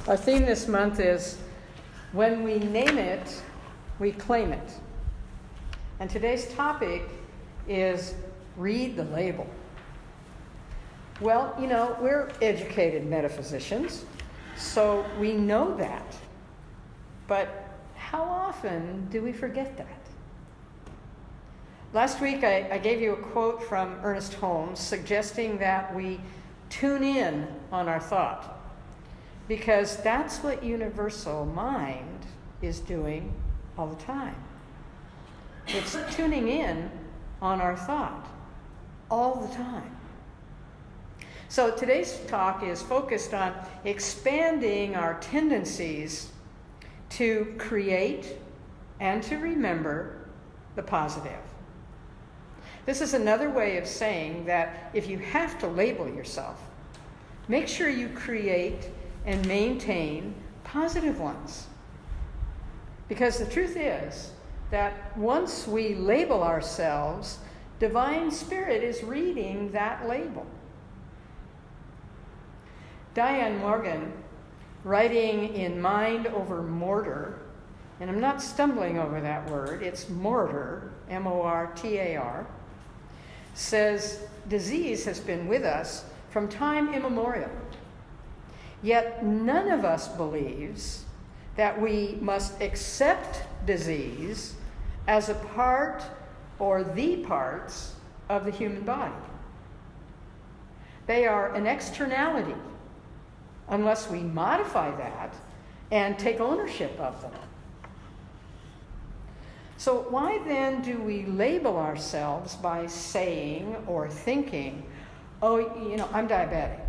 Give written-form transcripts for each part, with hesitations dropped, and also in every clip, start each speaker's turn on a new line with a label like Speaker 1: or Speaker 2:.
Speaker 1: Our theme this month is when we name it, we claim it. And today's topic is read the label. Well, we're educated metaphysicians, so we know that. But how often do we forget that? Last week I gave you a quote from Ernest Holmes suggesting that we tune in on our thought, because that's what universal mind is doing all the time. It's tuning in on our thought all the time. So today's talk is focused on expanding our tendencies to create and to remember the positive. This is another way of saying that if you have to label yourself, make sure you create and maintain positive ones. Because the truth is that once we label ourselves, Divine Spirit is reading that label. Diane Morgan, writing in Mind Over Mortar, and I'm not stumbling over that word, it's mortar, M-O-R-T-A-R, says disease has been with us from time immemorial. Yet none of us believes that we must accept disease as a part or the parts of the human body. They are an externality unless we modify that and take ownership of them. So why then do we label ourselves by saying or thinking, I'm diabetic,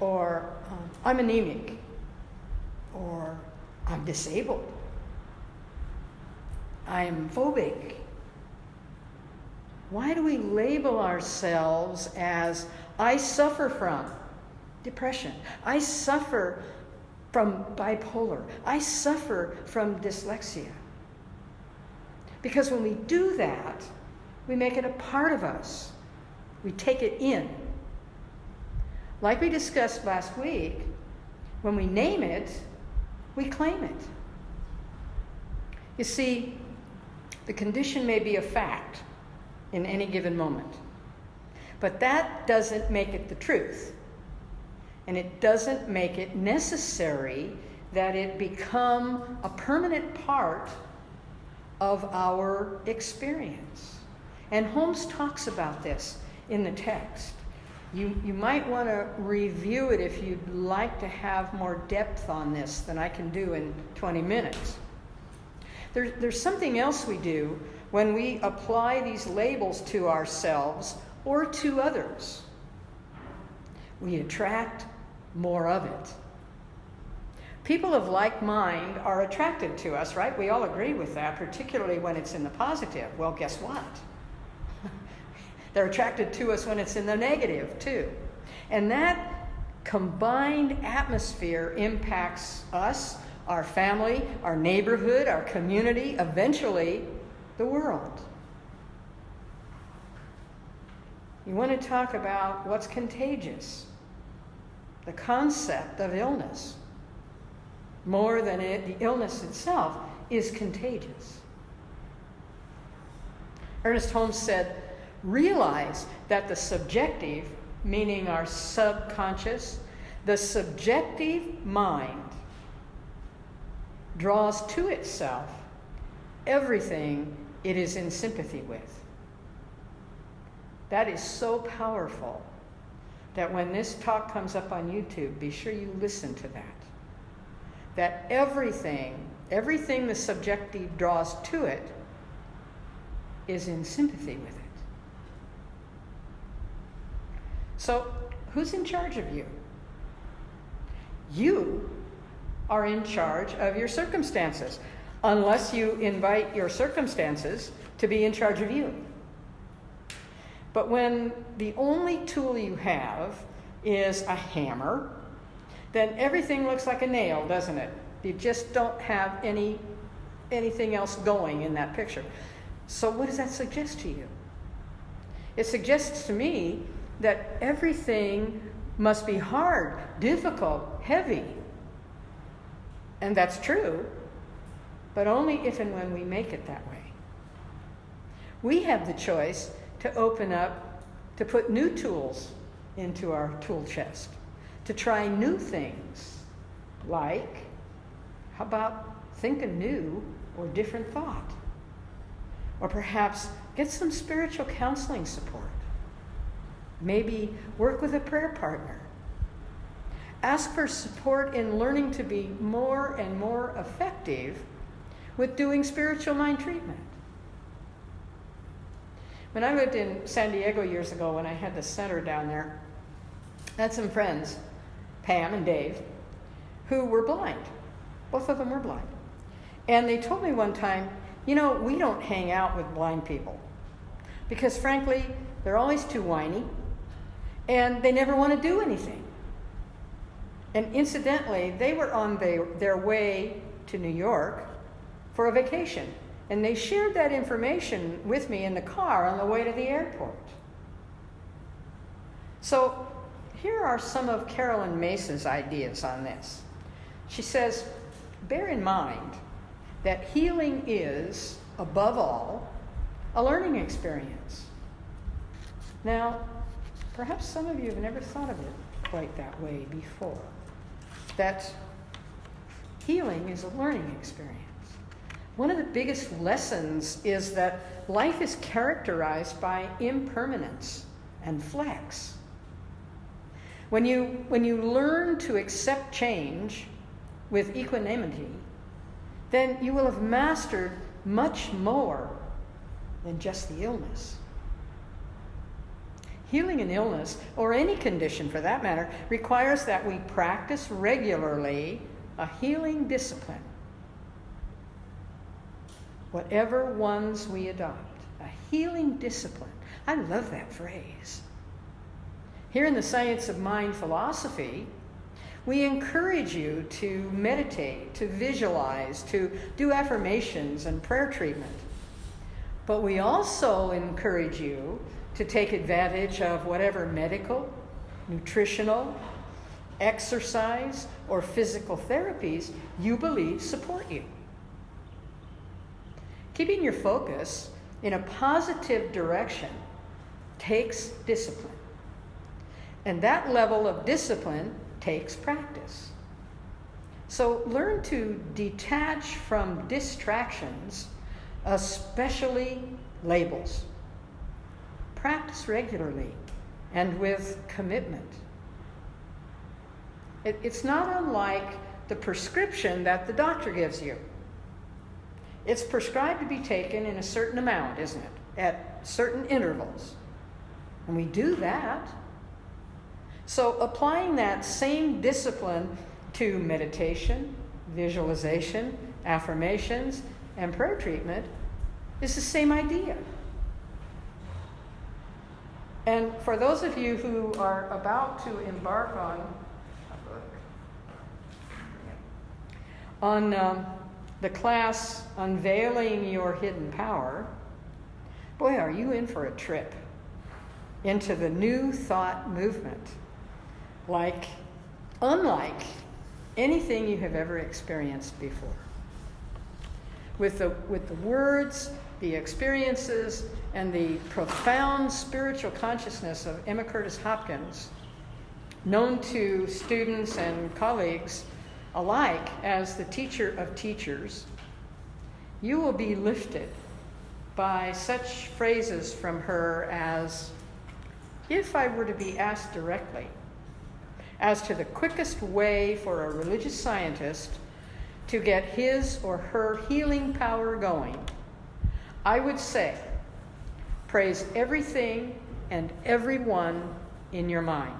Speaker 1: or I'm anemic, or I'm disabled, I'm phobic? Why do we label ourselves as, I suffer from depression, I suffer from bipolar, I suffer from dyslexia? Because when we do that, we make it a part of us. We take it in. Like we discussed last week, when we name it, we claim it. You see, the condition may be a fact in any given moment, but that doesn't make it the truth. And it doesn't make it necessary that it become a permanent part of our experience. And Holmes talks about this in the text. You might want to review it if you'd like to have more depth on this than I can do in 20 minutes. There's something else we do when we apply these labels to ourselves or to others. We attract more of it. People of like mind are attracted to us, right? We all agree with that, particularly when it's in the positive. Well, guess what? They're attracted to us when it's in the negative, too. And that combined atmosphere impacts us, our family, our neighborhood, our community, eventually the world. You want to talk about what's contagious? The concept of illness, more than the illness itself, is contagious. Ernest Holmes said, realize that the subjective, meaning our subconscious, the subjective mind draws to itself everything it is in sympathy with. That is so powerful that when this talk comes up on YouTube, be sure you listen to that. That everything the subjective draws to it is in sympathy with it. So, who's in charge of you? You are in charge of your circumstances, unless you invite your circumstances to be in charge of you. But when the only tool you have is a hammer, then everything looks like a nail, doesn't it? You just don't have anything else going in that picture. So what does that suggest to you? It suggests to me that everything must be hard, difficult, heavy, And that's true, but only if and when we make it that way. We have the choice to open up, to put new tools into our tool chest, to try new things, like, how about think a new or different thought? Or perhaps get some spiritual counseling support. Maybe work with a prayer partner. Ask for support in learning to be more and more effective with doing spiritual mind treatment. When I lived in San Diego years ago, when I had the center down there, I had some friends, Pam and Dave, who were blind. Both of them were blind. And they told me one time, we don't hang out with blind people because, frankly, they're always too whiny and they never want to do anything. And incidentally, they were on their way to New York for a vacation. And they shared that information with me in the car on the way to the airport. So here are some of Carolyn Mace's ideas on this. She says, bear in mind that healing is, above all, a learning experience. Now, perhaps some of you have never thought of it quite that way before. That healing is a learning experience. One of the biggest lessons is that life is characterized by impermanence and flex. When you learn to accept change with equanimity, then you will have mastered much more than just the illness. Healing an illness, or any condition for that matter, requires that we practice regularly a healing discipline. Whatever ones we adopt, a healing discipline. I love that phrase. Here in the Science of Mind philosophy, we encourage you to meditate, to visualize, to do affirmations and prayer treatment. But we also encourage you to take advantage of whatever medical, nutritional, exercise, or physical therapies you believe support you. Keeping your focus in a positive direction takes discipline. And that level of discipline takes practice. So learn to detach from distractions, especially labels. Practice regularly and with commitment. It's not unlike the prescription that the doctor gives you. It's prescribed to be taken in a certain amount, isn't it? At certain intervals. And we do that. So applying that same discipline to meditation, visualization, affirmations, and prayer treatment is the same idea. And for those of you who are about to embark on the class Unveiling Your Hidden Power, boy, are you in for a trip into the new thought movement, unlike anything you have ever experienced before. With the words, the experiences, and the profound spiritual consciousness of Emma Curtis Hopkins, known to students and colleagues alike as the teacher of teachers, you will be lifted by such phrases from her as, if I were to be asked directly as to the quickest way for a religious scientist to get his or her healing power going, I would say, praise everything and everyone in your mind.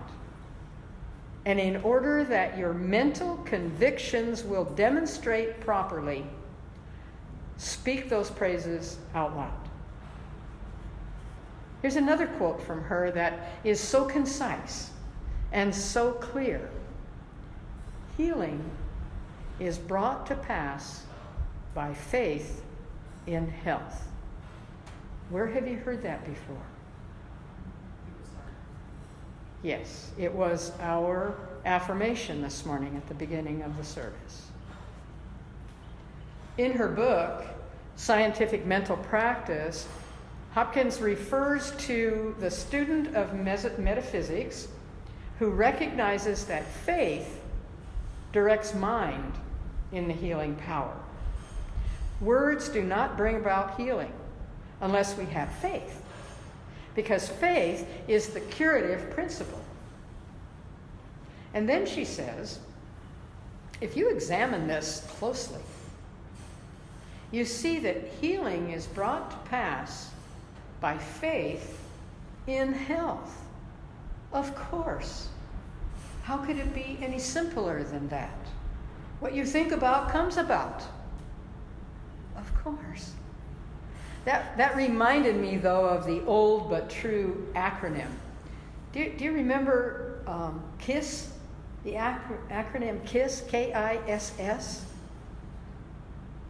Speaker 1: And in order that your mental convictions will demonstrate properly, speak those praises out loud. Here's another quote from her that is so concise and so clear. Healing is brought to pass by faith in health. Where have you heard that before? Yes, it was our affirmation this morning at the beginning of the service. In her book, Scientific Mental Practice, Hopkins refers to the student of metaphysics who recognizes that faith directs mind in the healing power. Words do not bring about healing unless we have faith, because faith is the curative principle. And then she says, if you examine this closely, you see that healing is brought to pass by faith in health. Of course. How could it be any simpler than that? What you think about comes about. Of course. That reminded me, though, of the old but true acronym. Do you remember KISS? The acronym KISS, K-I-S-S?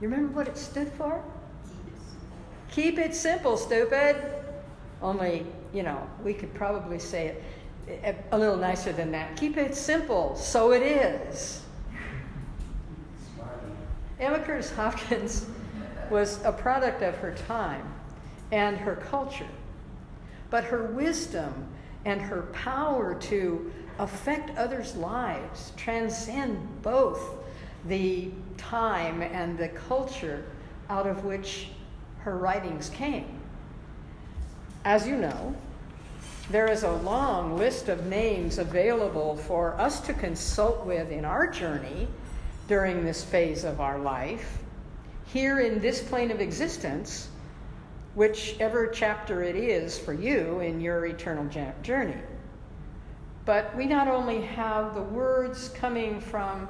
Speaker 1: You remember what it stood for? Keep it simple, stupid. Only, we could probably say it a little nicer than that. Keep it simple, so it is. Emma Curtis Hopkins was a product of her time and her culture. But her wisdom and her power to affect others' lives transcend both the time and the culture out of which her writings came. As you know, there is a long list of names available for us to consult with in our journey during this phase of our life, here in this plane of existence, whichever chapter it is for you in your eternal journey. But we not only have the words coming from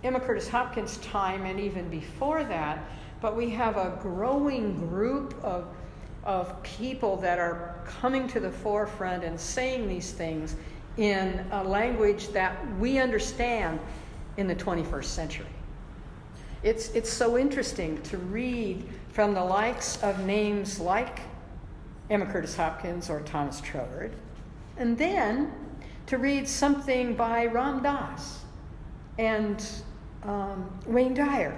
Speaker 1: Emma Curtis Hopkins' time and even before that, but we have a growing group of people that are coming to the forefront and saying these things in a language that we understand in the 21st century. It's so interesting to read from the likes of names like Emma Curtis Hopkins or Thomas Troward, and then to read something by Ram Dass and Wayne Dyer.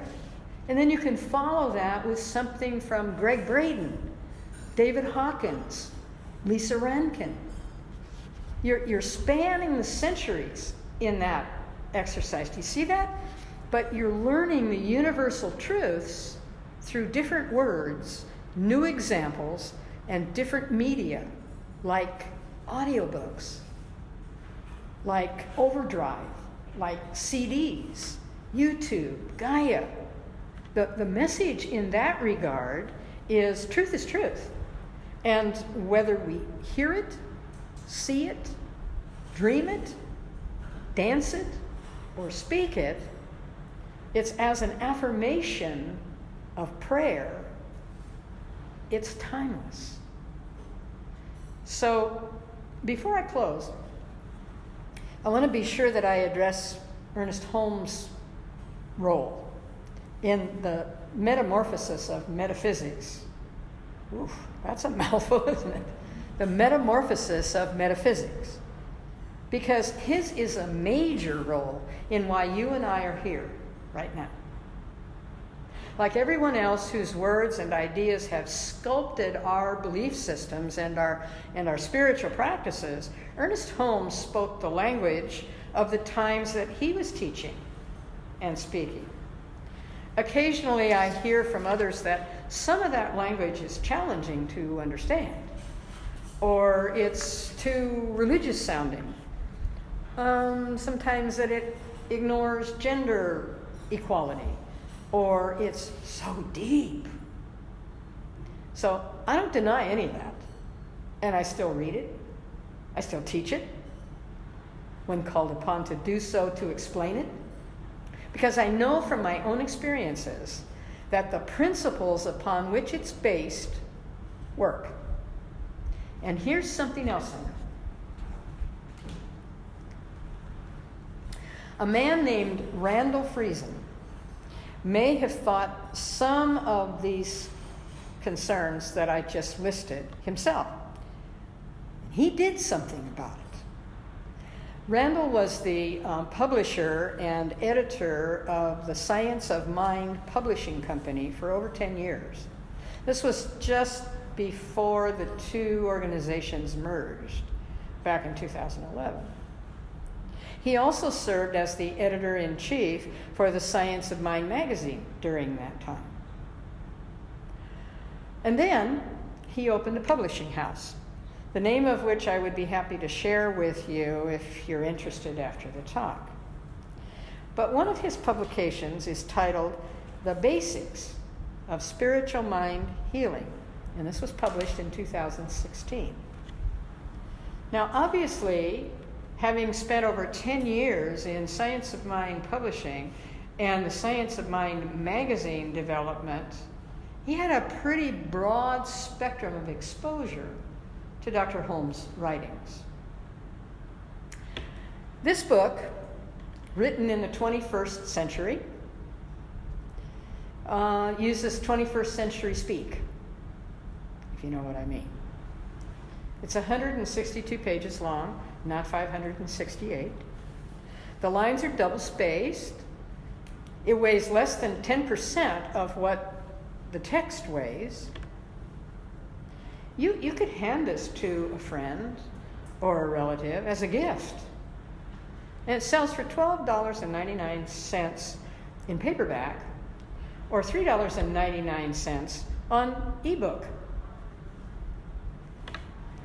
Speaker 1: And then you can follow that with something from Greg Braden, David Hawkins, Lisa Rankin. You're spanning the centuries in that exercise. Do you see that? But you're learning the universal truths through different words, new examples, and different media, like audiobooks, like Overdrive, like CDs, YouTube, Gaia. The message in that regard is truth. And whether we hear it, see it, dream it, dance it, or speak it, it's as an affirmation of prayer. It's timeless. So, before I close, I want to be sure that I address Ernest Holmes' role in the metamorphosis of metaphysics. Oof, that's a mouthful, isn't it? The metamorphosis of metaphysics. Because his is a major role in why you and I are here right now. Like everyone else whose words and ideas have sculpted our belief systems and our spiritual practices, Ernest Holmes spoke the language of the times that he was teaching and speaking. Occasionally I hear from others that some of that language is challenging to understand, or it's too religious sounding. Sometimes that it ignores gender equality, or it's so deep. So I don't deny any of that, and I still read it. I still teach it when called upon to do so, to explain it, because I know from my own experiences that the principles upon which it's based work. And here's something else I know. A man named Randall Friesen may have thought some of these concerns that I just listed himself. He did something about it. Randall was the publisher and editor of the Science of Mind Publishing Company for over 10 years. This was just before the two organizations merged back in 2011. He also served as the editor-in-chief for the Science of Mind magazine during that time. And then he opened a publishing house, the name of which I would be happy to share with you if you're interested after the talk. But one of his publications is titled The Basics of Spiritual Mind Healing, and this was published in 2016. Now, obviously, having spent over 10 years in Science of Mind publishing and the Science of Mind magazine development, he had a pretty broad spectrum of exposure to Dr. Holmes' writings. This book, written in the 21st century, uses 21st century speak, if you know what I mean. It's 162 pages long, not 568. The lines are double-spaced. It weighs less than 10% of what the text weighs. You could hand this to a friend or a relative as a gift. And it sells for $12.99 in paperback or $3.99 on ebook.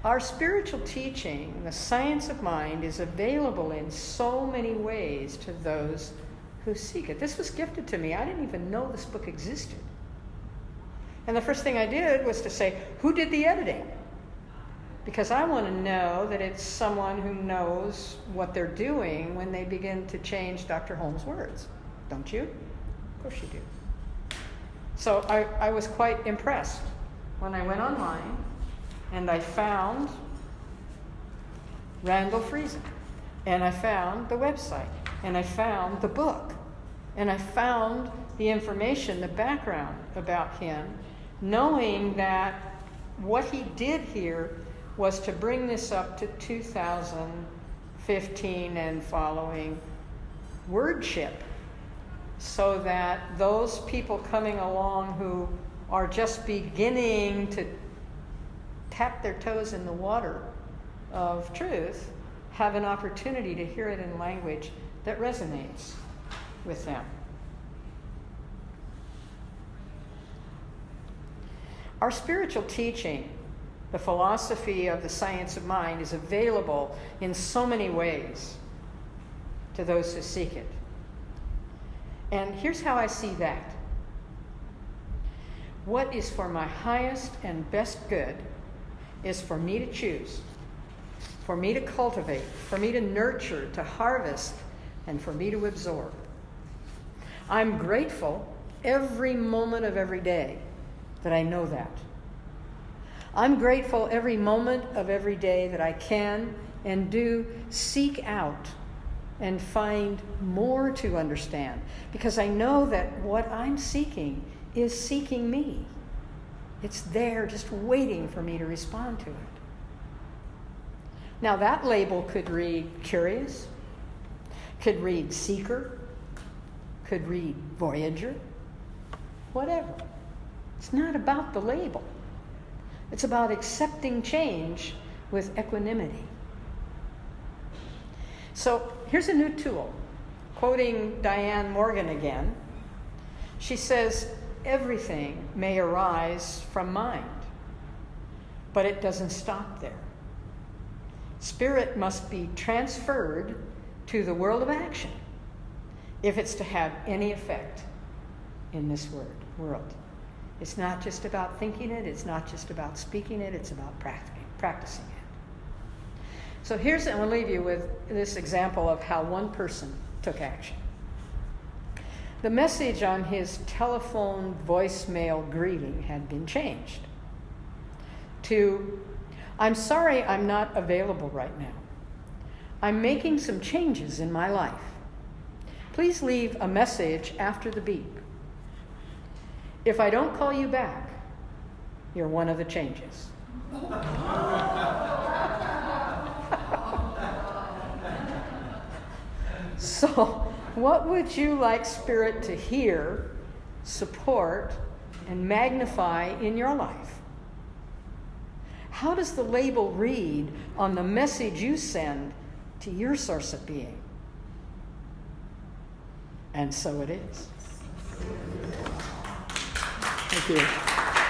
Speaker 1: Our spiritual teaching, the Science of Mind, is available in so many ways to those who seek it. This was gifted to me. I didn't even know this book existed. And the first thing I did was to say, who did the editing? Because I want to know that it's someone who knows what they're doing when they begin to change Dr. Holmes' words. Don't you? Of course you do. So I was quite impressed when I went online and I found Randall Friesen, and I found the website, and I found the book, and I found the information, the background about him, knowing that what he did here was to bring this up to 2015 and following wordship, so that those people coming along who are just beginning to tap their toes in the water of truth have an opportunity to hear it in language that resonates with them. Our spiritual teaching, the philosophy of the Science of Mind, is available in so many ways to those who seek it. And here's how I see that. What is for my highest and best good is for me to choose, for me to cultivate, for me to nurture, to harvest, and for me to absorb. I'm grateful every moment of every day that I know that. I'm grateful every moment of every day that I can and do seek out and find more to understand, because I know that what I'm seeking is seeking me. It's there just waiting for me to respond to it. Now that label could read curious, could read seeker, could read voyager, whatever. It's not about the label. It's about accepting change with equanimity. So here's a new tool. Quoting Diane Morgan again, she says, everything may arise from mind, but it doesn't stop there. Spirit must be transferred to the world of action if it's to have any effect in this world. It's not just about thinking it, it's not just about speaking it, it's about practicing it. So I'm going to leave you with this example of how one person took action. The message on his telephone voicemail greeting had been changed to, I'm sorry I'm not available right now. I'm making some changes in my life. Please leave a message after the beep. If I don't call you back, you're one of the changes. So, what would you like Spirit to hear, support, and magnify in your life? How does the label read on the message you send to your source of being? And so it is. Thank you.